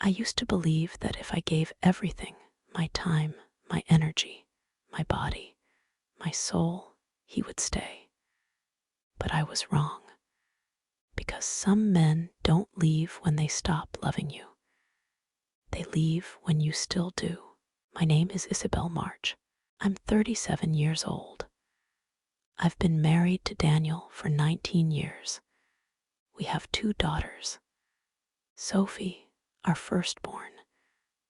I used to believe that if I gave everything, my time, my energy, my body, my soul, he would stay. But I was wrong, because some men don't leave when they stop loving you. They leave when you still do. My name is Isabelle March. I'm 37 years old. I've been married to Daniel for 19 years. We have 2 daughters. Sophie, our firstborn,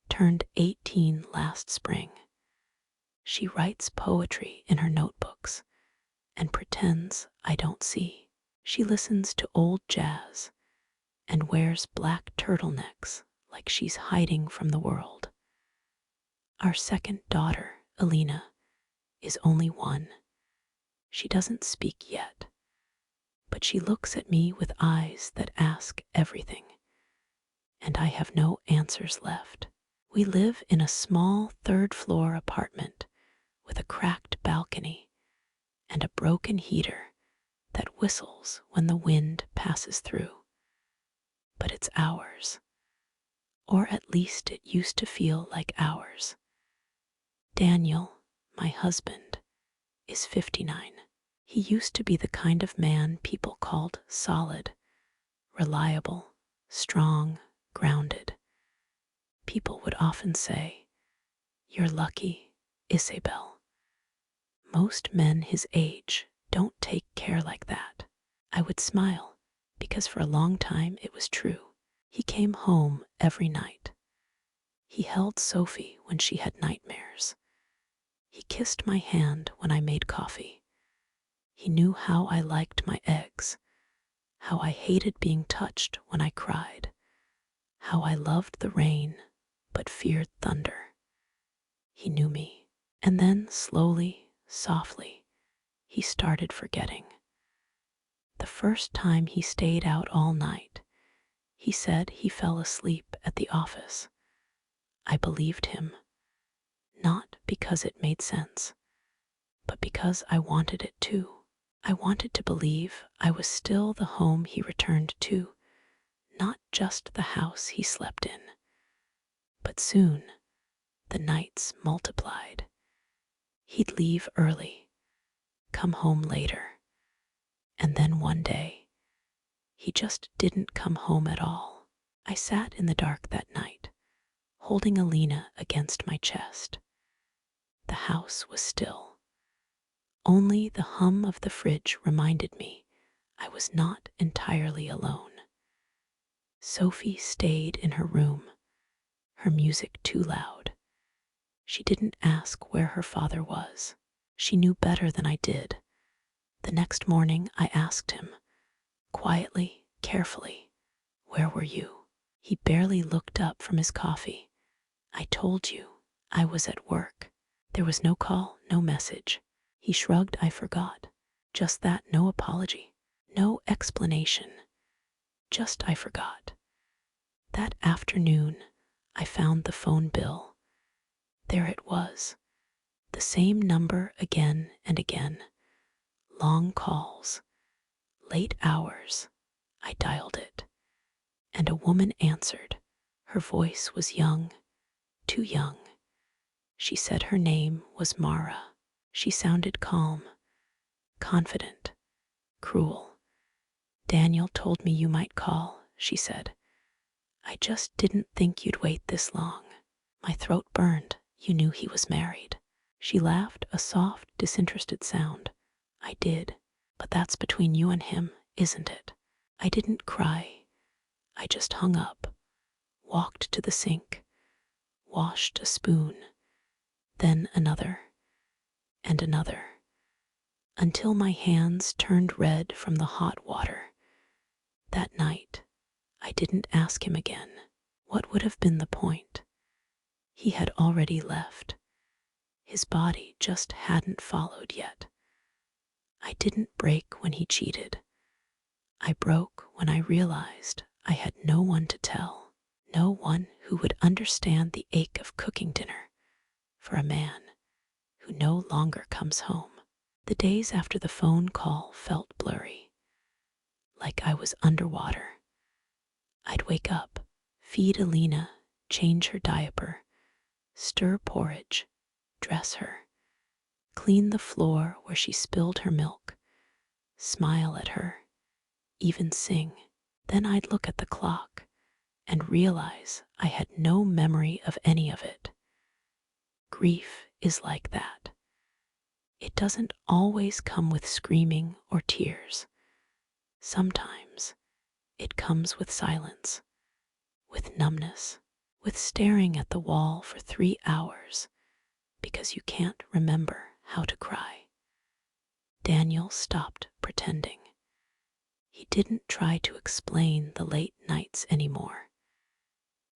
turned 18 last spring. She writes poetry in her notebooks and pretends I don't see. She listens to old jazz and wears black turtlenecks like she's hiding from the world. Our second daughter, Alina, is only 1. She doesn't speak yet, but she looks at me with eyes that ask everything, and I have no answers left. We live in a small 3rd-floor apartment with a cracked balcony and a broken heater that whistles when the wind passes through. But it's ours, or at least it used to feel like ours. Daniel, my husband, is 59. He used to be the kind of man people called solid, reliable, strong, grounded. People would often say, "You're lucky, Isabelle." Most men his age don't take care like that. I would smile, because for a long time it was true. He came home every night. He held Sophie when she had nightmares. He kissed my hand when I made coffee. He knew how I liked my eggs, how I hated being touched when I cried, how I loved the rain but feared thunder. He knew me. And then slowly, softly, he started forgetting. The first time he stayed out all night, he said he fell asleep at the office. I believed him, not because it made sense, but because I wanted it too. I wanted to believe I was still the home he returned to, not just the house he slept in. But soon, the nights multiplied. He'd leave early, come home later, and then one day, he just didn't come home at all. I sat in the dark that night, holding Alina against my chest. The house was still. Only the hum of the fridge reminded me I was not entirely alone. Sophie stayed in her room, her music too loud. She didn't ask where her father was. She knew better than I did. The next morning I asked him, quietly, carefully, "Where were you?" He barely looked up from his coffee. "I told you, I was at work." There was no call, no message. He shrugged. I forgot. Just that, no apology, no explanation. Just I forgot. That afternoon, I found the phone bill. There it was, the same number again and again. Long calls, late hours. I dialed it, and a woman answered. Her voice was young, too young. She said her name was Mara. She sounded calm, confident, cruel. "Daniel told me you might call," she said. "I just didn't think you'd wait this long." My throat burned. "You knew he was married." She laughed, a soft, disinterested sound. "I did, but that's between you and him, isn't it?" I didn't cry. I just hung up, walked to the sink, washed a spoon, then another, and another, until my hands turned red from the hot water. That night, I didn't ask him again. What would have been the point? He had already left. His body just hadn't followed yet. I didn't break when he cheated. I broke when I realized I had no one to tell, no one who would understand the ache of cooking dinner for a man who no longer comes home. The days after the phone call felt blurry, like I was underwater. I'd wake up, feed Alina, change her diaper, stir porridge, dress her, clean the floor where she spilled her milk, smile at her, even sing. Then I'd look at the clock and realize I had no memory of any of it. Grief is like that. It doesn't always come with screaming or tears. Sometimes it comes with silence, with numbness, with staring at the wall for 3 hours because you can't remember how to cry. Daniel stopped pretending. He didn't try to explain the late nights anymore.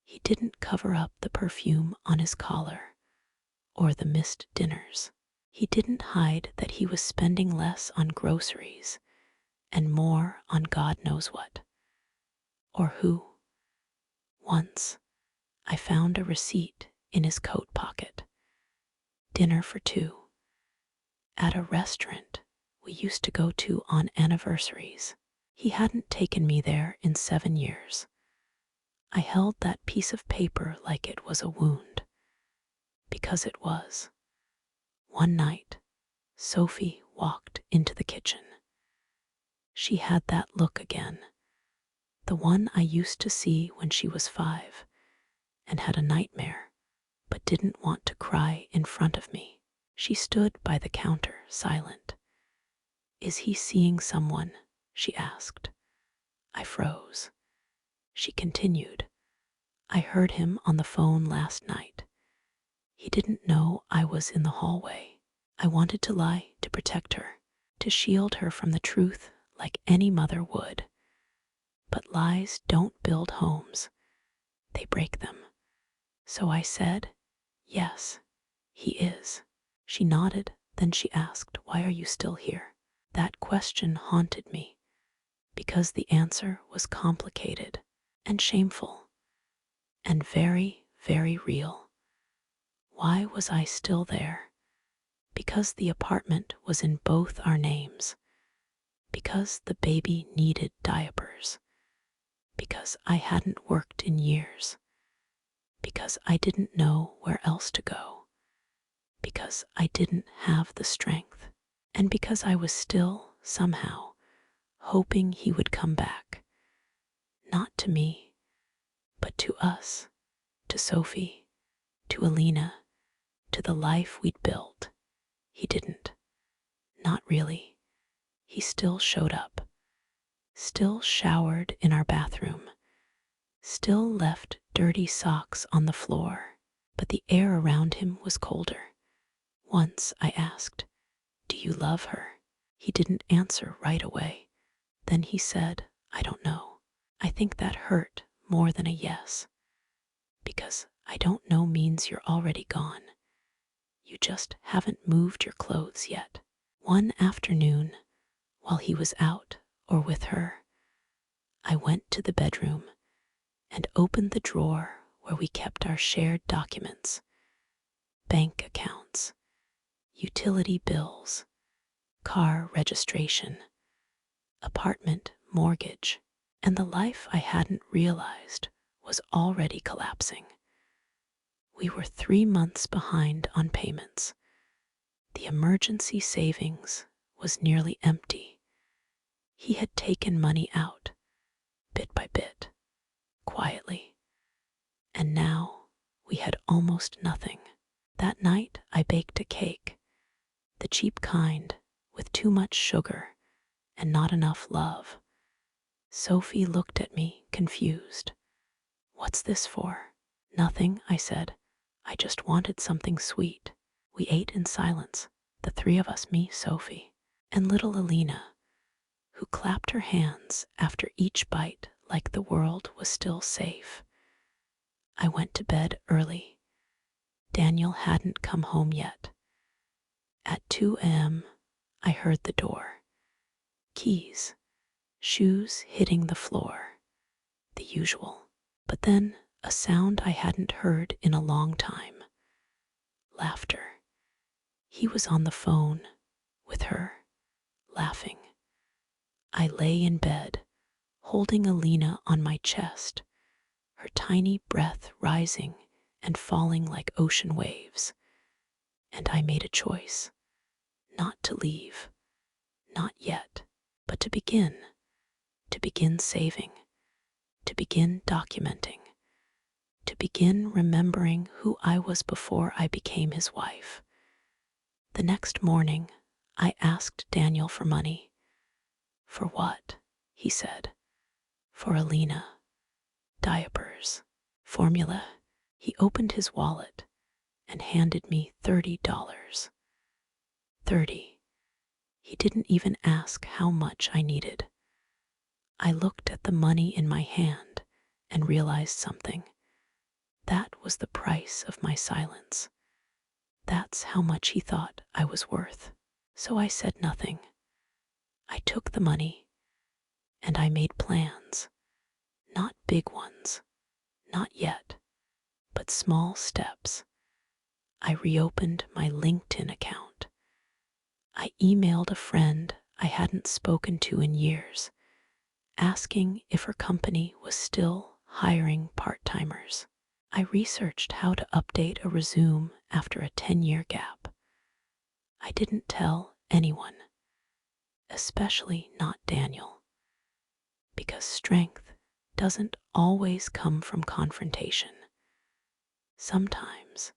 He didn't cover up the perfume on his collar or the missed dinners. He didn't hide that he was spending less on groceries and more on God knows what, or who. Once, I found a receipt in his coat pocket. Dinner for 2. At a restaurant we used to go to on anniversaries. He hadn't taken me there in 7 years. I held that piece of paper like it was a wound, because it was. One night, Sophie walked into the kitchen. She had that look again, the one I used to see when she was 5 and had a nightmare, but didn't want to cry in front of me. She stood by the counter, silent. "Is he seeing someone?" she asked. I froze. She continued, "I heard him on the phone last night. He didn't know I was in the hallway. I wanted to lie to protect her, to shield her from the truth like any mother would. But lies don't build homes. They break them. So I said, yes, he is." She nodded, then she asked, "Why are you still here?" That question haunted me because the answer was complicated and shameful and very, very real. Why was I still there? Because the apartment was in both our names. Because the baby needed diapers. Because I hadn't worked in years. Because I didn't know where else to go. Because I didn't have the strength. And because I was still, somehow, hoping he would come back. Not to me, but to us, to Sophie, to Alina, to the life we'd built. He didn't. Not really. He still showed up. Still showered in our bathroom. Still left dirty socks on the floor. But the air around him was colder. Once I asked, "Do you love her?" He didn't answer right away. Then he said, "I don't know." I think that hurt more than a yes. Because "I don't know" means you're already gone. You just haven't moved your clothes yet. One afternoon, while he was out or with her, I went to the bedroom and opened the drawer where we kept our shared documents, bank accounts, utility bills, car registration, apartment mortgage, and the life I hadn't realized was already collapsing. We were 3 months behind on payments. The emergency savings was nearly empty. He had taken money out, bit by bit, quietly. And now we had almost nothing. That night I baked a cake, the cheap kind, with too much sugar and not enough love. Sophie looked at me, confused. "What's this for?" "Nothing," I said. "I just wanted something sweet." We ate in silence, the 3 of us, me, Sophie, and little Alina, who clapped her hands after each bite like the world was still safe. I went to bed early. Daniel hadn't come home yet. At 2 a.m., I heard the door. Keys, shoes hitting the floor, the usual. But then a sound I hadn't heard in a long time. Laughter. He was on the phone with her, laughing. I lay in bed, holding Alina on my chest, her tiny breath rising and falling like ocean waves. And I made a choice, not to leave, not yet, but to begin saving, to begin documenting, to begin remembering who I was before I became his wife. The next morning, I asked Daniel for money. For what? He said. For Alina. Diapers. Formula. He opened his wallet and handed me $30. 30. He didn't even ask how much I needed. I looked at the money in my hand and realized something. That was the price of my silence. That's how much he thought I was worth. So I said nothing. I took the money and I made plans. Not big ones, not yet, but small steps. I reopened my LinkedIn account. I emailed a friend I hadn't spoken to in years, asking if her company was still hiring part-timers. I researched how to update a resume after a 10-year gap. I didn't tell anyone, especially not Daniel, because strength doesn't always come from confrontation. Sometimes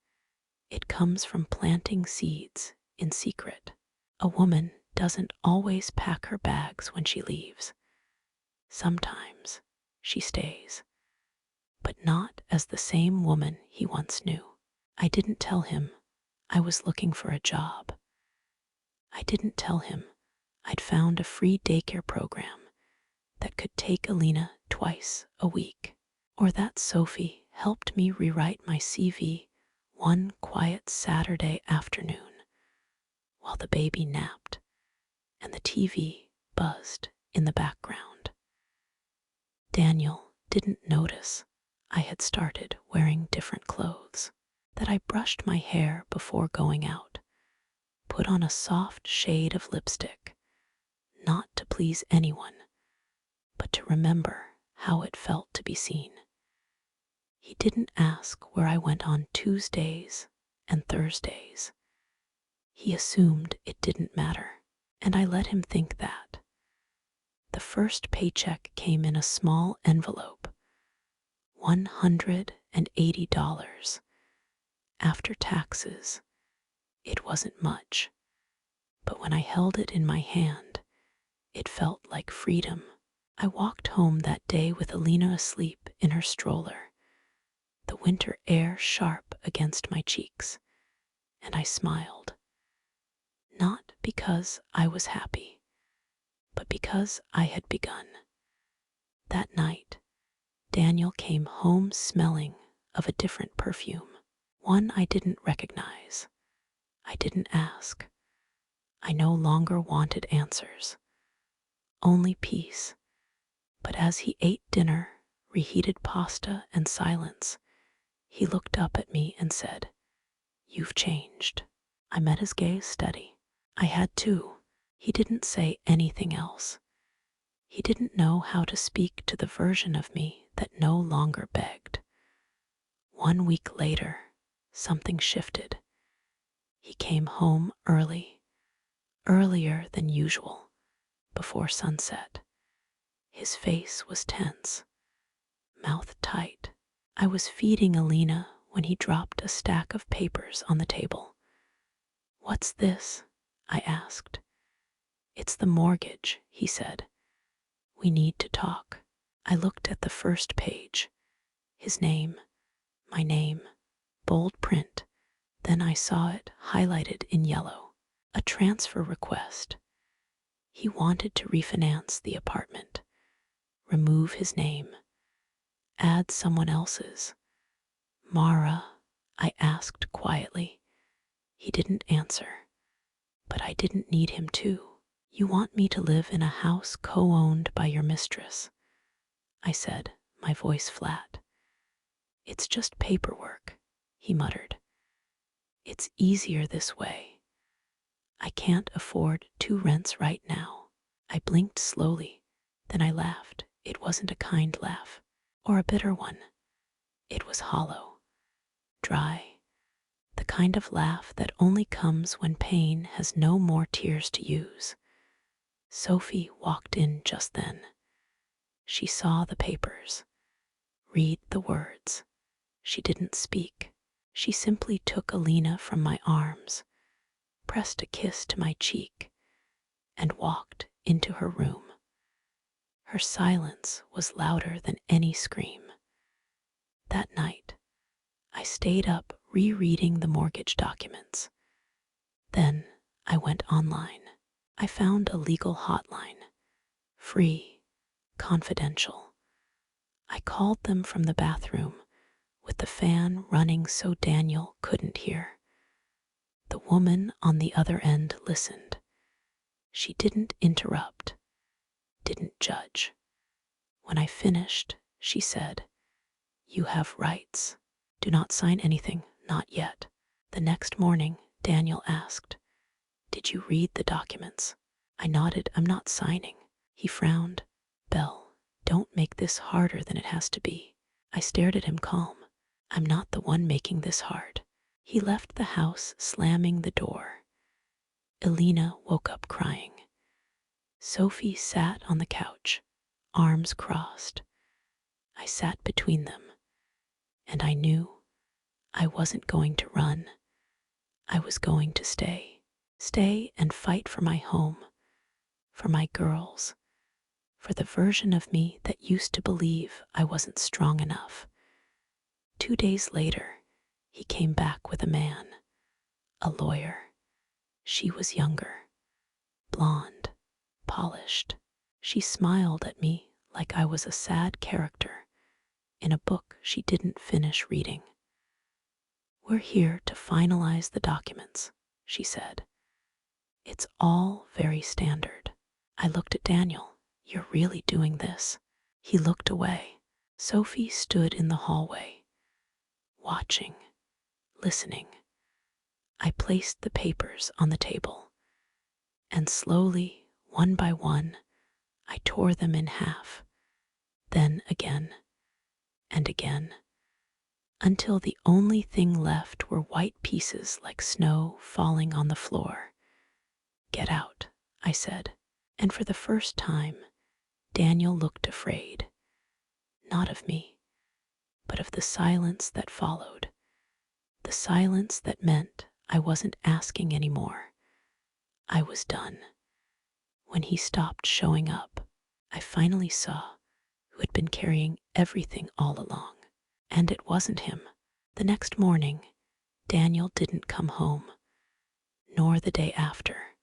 it comes from planting seeds in secret. A woman doesn't always pack her bags when she leaves. Sometimes she stays, but not as the same woman he once knew. I didn't tell him I was looking for a job. I didn't tell him I'd found a free daycare program that could take Alina twice a week, or that Sophie helped me rewrite my CV one quiet Saturday afternoon while the baby napped and the TV buzzed in the background. Daniel didn't notice I had started wearing different clothes, that I brushed my hair before going out, put on a soft shade of lipstick, not to please anyone, but to remember how it felt to be seen. He didn't ask where I went on Tuesdays and Thursdays. He assumed it didn't matter, and I let him think that. The first paycheck came in a small envelope, $180. After taxes, it wasn't much, but when I held it in my hand, it felt like freedom. I walked home that day with Alina asleep in her stroller, the winter air sharp against my cheeks, and I smiled. Not because I was happy, but because I had begun. That night, Daniel came home smelling of a different perfume, one I didn't recognize. I didn't ask. I no longer wanted answers, only peace. But as he ate dinner, reheated pasta, and silence, he looked up at me and said, "You've changed." I met his gaze steady. I had too. He didn't say anything else. He didn't know how to speak to the version of me that no longer begged. 1 week later, something shifted. He came home early, earlier than usual, before sunset. His face was tense, mouth tight. I was feeding Alina when he dropped a stack of papers on the table. "What's this?" I asked. "It's the mortgage," he said. "We need to talk." I looked at the first page. His name, my name, bold print. Then I saw it highlighted in yellow. A transfer request. He wanted to refinance the apartment, remove his name, add someone else's. "Mara," I asked quietly. He didn't answer, but I didn't need him to. "You want me to live in a house co-owned by your mistress," I said, my voice flat. "It's just paperwork," he muttered. "It's easier this way. I can't afford 2 rents right now." I blinked slowly, then I laughed. It wasn't a kind laugh, or a bitter one. It was hollow, dry, the kind of laugh that only comes when pain has no more tears to use. Sophie walked in just then. She saw the papers, read the words. She didn't speak. She simply took Alina from my arms, pressed a kiss to my cheek, and walked into her room. Her silence was louder than any scream. That night, I stayed up rereading the mortgage documents. Then I went online. I found a legal hotline, free, confidential. I called them from the bathroom, with the fan running so Daniel couldn't hear. The woman on the other end listened. She didn't interrupt, didn't judge. When I finished, she said, "You have rights. Do not sign anything, not yet." The next morning, Daniel asked, "Did you read the documents?" I nodded. "I'm not signing." He frowned. "Belle, don't make this harder than it has to be." I stared at him calm. "I'm not the one making this hard." He left the house, slamming the door. Alina woke up crying. Sophie sat on the couch, arms crossed. I sat between them, and I knew I wasn't going to run. I was going to stay. Stay and fight for my home, for my girls, for the version of me that used to believe I wasn't strong enough. 2 days later, he came back with a man, a lawyer. She was younger, blonde, polished. She smiled at me like I was a sad character in a book she didn't finish reading. "We're here to finalize the documents," she said. "It's all very standard." I looked at Daniel. "You're really doing this?" He looked away. Sophie stood in the hallway, watching, listening. I placed the papers on the table, and slowly, one by one, I tore them in half, then again and again, until the only thing left were white pieces like snow falling on the floor. "Get out," I said, and for the first time, Daniel looked afraid, not of me, but of the silence that followed, the silence that meant I wasn't asking anymore. I was done. When he stopped showing up, I finally saw who had been carrying everything all along. And it wasn't him. The next morning, Daniel didn't come home, nor the day after.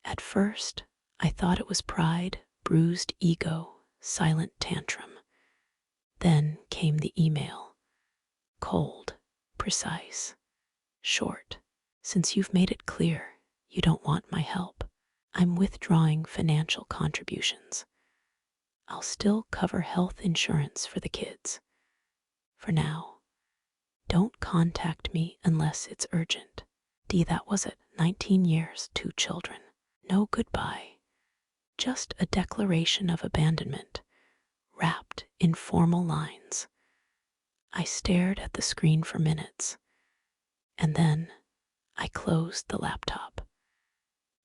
At first, I thought it was pride, bruised ego, silent tantrum. Then came the email. Cold, precise, short. "Since you've made it clear you don't want my help, I'm withdrawing financial contributions. I'll still cover health insurance for the kids. For now, don't contact me unless it's urgent." That was it. 19 years, 2 children. No goodbye. Just a declaration of abandonment, wrapped in formal lines. I stared at the screen for minutes, and then I closed the laptop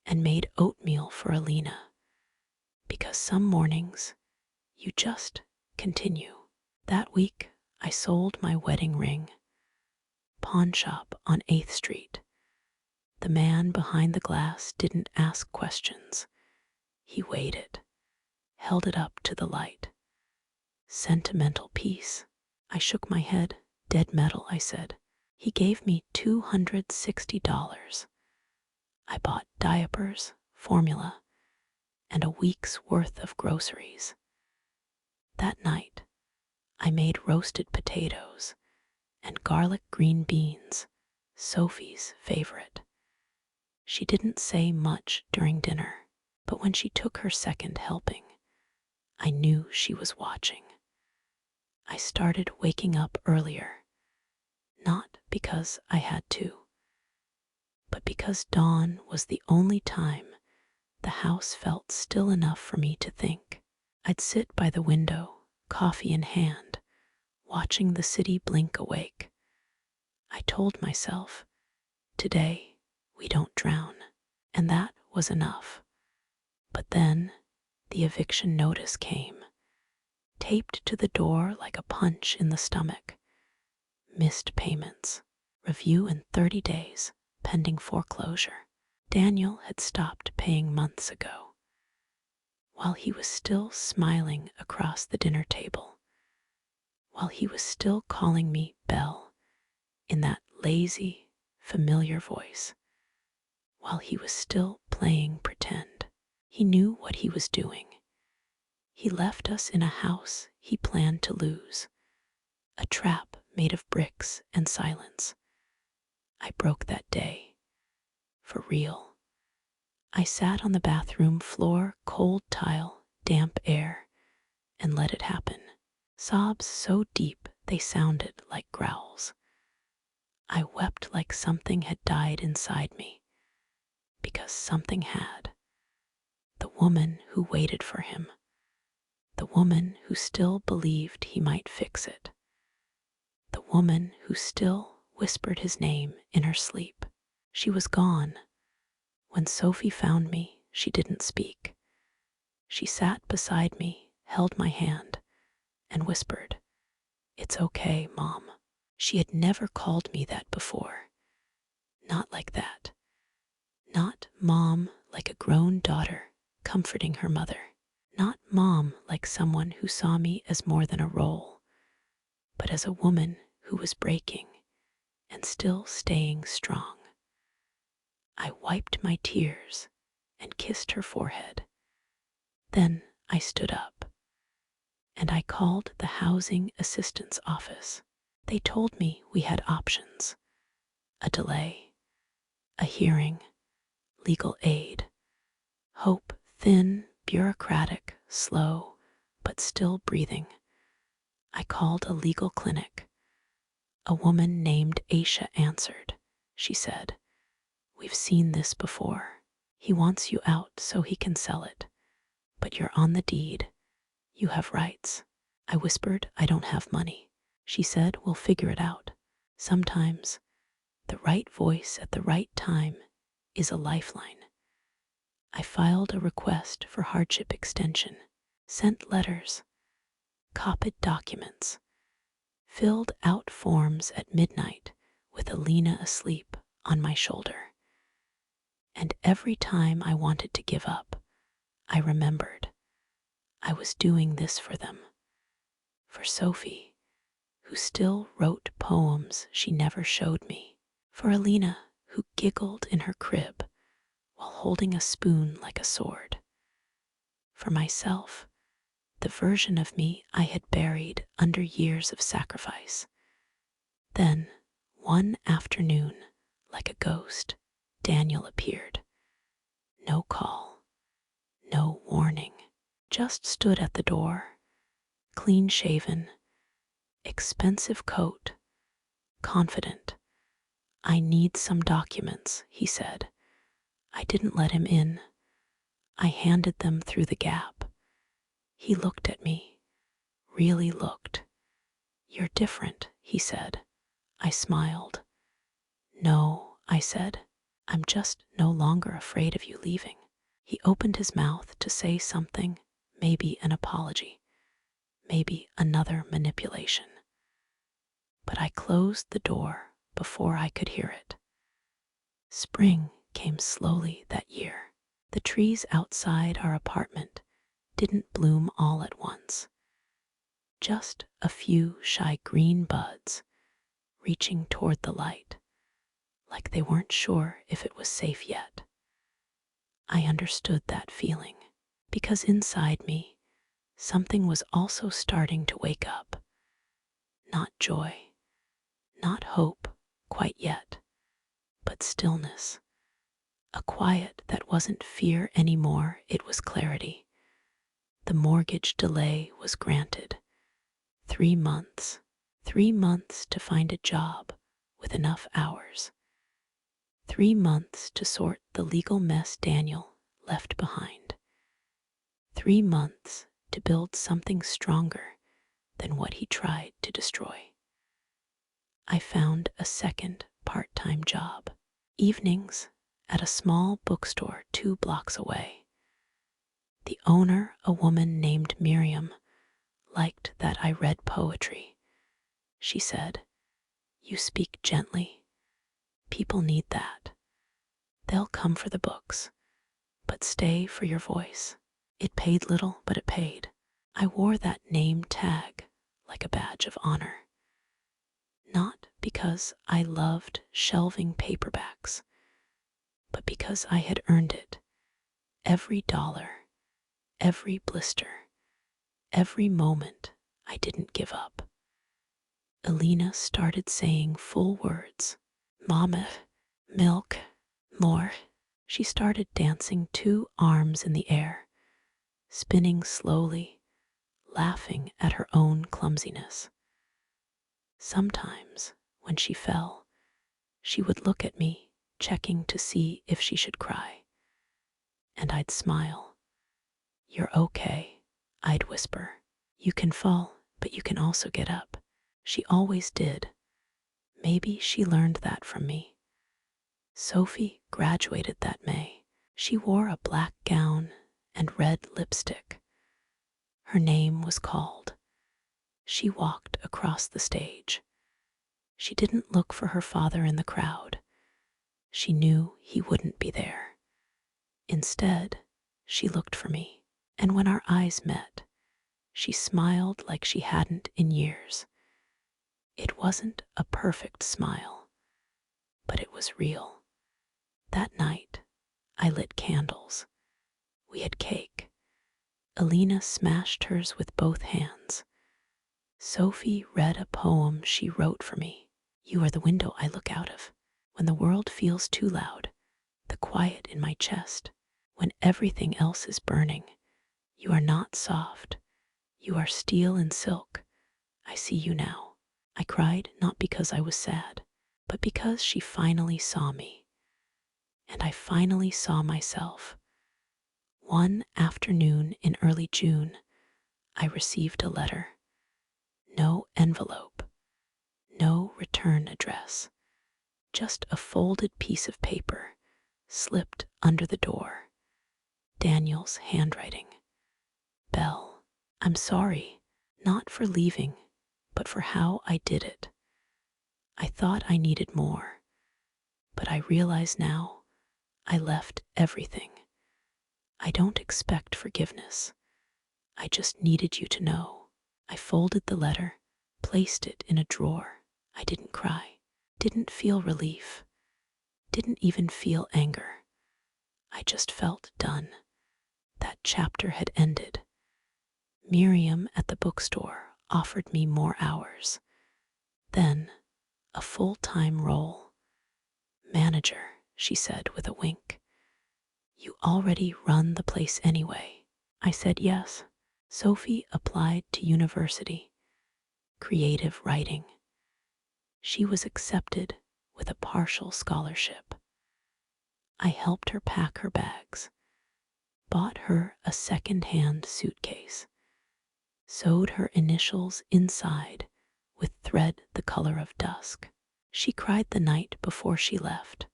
and made oatmeal for Alina, because some mornings you just continue. That week, I sold my wedding ring. Pawn shop on 8th Street. The man behind the glass didn't ask questions. He weighed it, held it up to the light. Sentimental piece. I shook my head. "Dead metal," I said. He gave me $260. I bought diapers, formula, and a week's worth of groceries. That night, I made roasted potatoes and garlic green beans, Sophie's favorite. She didn't say much during dinner, but when she took her second helping, I knew she was watching. I started waking up earlier, not because I had to, but because dawn was the only time the house felt still enough for me to think. I'd sit by the window, coffee in hand, watching the city blink awake. I told myself, today we don't drown, and that was enough. But then the eviction notice came, taped to the door like a punch in the stomach. Missed payments, review in 30 days, pending foreclosure. Daniel had stopped paying months ago. While he was still smiling across the dinner table, while he was still calling me Belle in that lazy, familiar voice, while he was still playing pretend, he knew what he was doing. He left us in a house he planned to lose, a trap made of bricks and silence. I broke that day. For real. I sat on the bathroom floor, cold tile, damp air, and let it happen. Sobs so deep they sounded like growls. I wept like something had died inside me, because something had. The woman who waited for him, the woman who still believed he might fix it, the woman who still whispered his name in her sleep. She was gone. When Sophie found me, she didn't speak. She sat beside me, held my hand, and whispered, "It's okay, Mom." She had never called me that before. Not like that. Not Mom like a grown daughter comforting her mother. Not Mom like someone who saw me as more than a role, but as a woman who was breaking and still staying strong. I wiped my tears and kissed her forehead. Then I stood up, and I called the housing assistance office. They told me we had options: a delay, a hearing, legal aid, hope, thin, bureaucratic, slow, but still breathing. I called a legal clinic. A woman named Aisha answered. She said, "We've seen this before. He wants you out so he can sell it. But you're on the deed. You have rights." I whispered, "I don't have money." She said, "We'll figure it out." Sometimes the right voice at the right time is a lifeline. I filed a request for hardship extension, sent letters, copied documents, filled out forms at midnight with Alina asleep on my shoulder. And every time I wanted to give up, I remembered I was doing this for them, for Sophie, who still wrote poems she never showed me, for Alina, who giggled in her crib while holding a spoon like a sword, for myself, the version of me I had buried under years of sacrifice. Then, one afternoon, like a ghost, Daniel appeared. No call, no warning, just stood at the door, clean-shaven, expensive coat, confident. "I need some documents," he said. I didn't let him in. I handed them through the gap. He looked at me, really looked. "You're different," he said. I smiled. "No," I said. "I'm just no longer afraid of you leaving." He opened his mouth to say something, maybe an apology, maybe another manipulation. But I closed the door before I could hear it. Spring came slowly that year. The trees outside our apartment didn't bloom all at once. Just a few shy green buds reaching toward the light, like they weren't sure if it was safe yet. I understood that feeling, because inside me, something was also starting to wake up. Not joy, not hope quite yet, but stillness. A quiet that wasn't fear anymore, it was clarity. The mortgage delay was granted. 3 months. 3 months to find a job with enough hours. 3 months to sort the legal mess Daniel left behind. 3 months to build something stronger than what he tried to destroy. I found a second part-time job, evenings at a small bookstore 2 blocks away. The owner, a woman named Miriam, liked that I read poetry. She said, "You speak gently. People need that. They'll come for the books, but stay for your voice." It paid little, but it paid. I wore that name tag like a badge of honor. Not because I loved shelving paperbacks, but because I had earned it. Every dollar, every blister, every moment I didn't give up. Alina started saying full words. Mama, milk, more. She started dancing, 2 arms in the air, spinning slowly, laughing at her own clumsiness. Sometimes, when she fell, she would look at me, checking to see if she should cry. And I'd smile. "You're okay," I'd whisper. "You can fall, but you can also get up." She always did. Maybe she learned that from me. Sophie graduated that May. She wore a black gown and red lipstick. Her name was called. She walked across the stage. She didn't look for her father in the crowd. She knew he wouldn't be there. Instead, she looked for me, and when our eyes met, she smiled like she hadn't in years. It wasn't a perfect smile, but it was real. That night, I lit candles. We had cake. Alina smashed hers with both hands. Sophie read a poem she wrote for me. "You are the window I look out of. When the world feels too loud, the quiet in my chest. When everything else is burning, you are not soft. You are steel and silk. I see you now." I cried not because I was sad, but because she finally saw me. And I finally saw myself. One afternoon in early June, I received a letter. No envelope, no return address, just a folded piece of paper slipped under the door. Daniel's handwriting. "Belle, I'm sorry, not for leaving, but for how I did it. I thought I needed more, but I realize now I left everything. I don't expect forgiveness. I just needed you to know." I folded the letter, placed it in a drawer. I didn't cry, didn't feel relief, didn't even feel anger. I just felt done. That chapter had ended. Miriam at the bookstore offered me more hours. Then, a full-time role. "Manager," she said with a wink. "You already run the place anyway." I said yes. Sophie applied to university. Creative writing. She was accepted with a partial scholarship. I helped her pack her bags, bought her a second-hand suitcase, sewed her initials inside with thread the color of dusk. She cried the night before she left.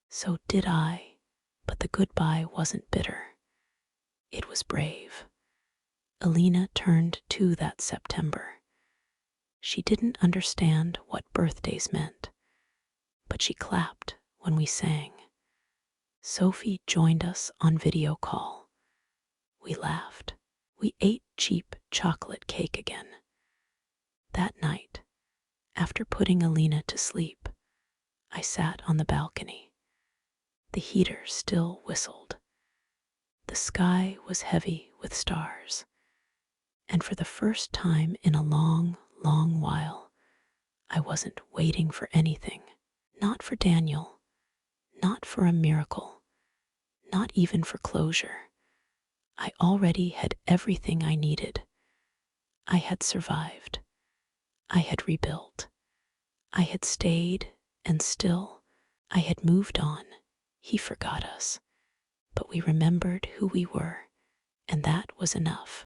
So did I, but the goodbye wasn't bitter. It was brave. Alina turned 2 that September. She didn't understand what birthdays meant, but she clapped when we sang. Sophie joined us on video call. We laughed. We ate cheap chocolate cake again. That night, after putting Alina to sleep, I sat on the balcony. The heater still whistled. The sky was heavy with stars. And for the first time in a long, long while, I wasn't waiting for anything. Not for Daniel, not for a miracle, not even for closure. I already had everything I needed. I had survived. I had rebuilt. I had stayed, and still, I had moved on. He forgot us, but we remembered who we were, and that was enough.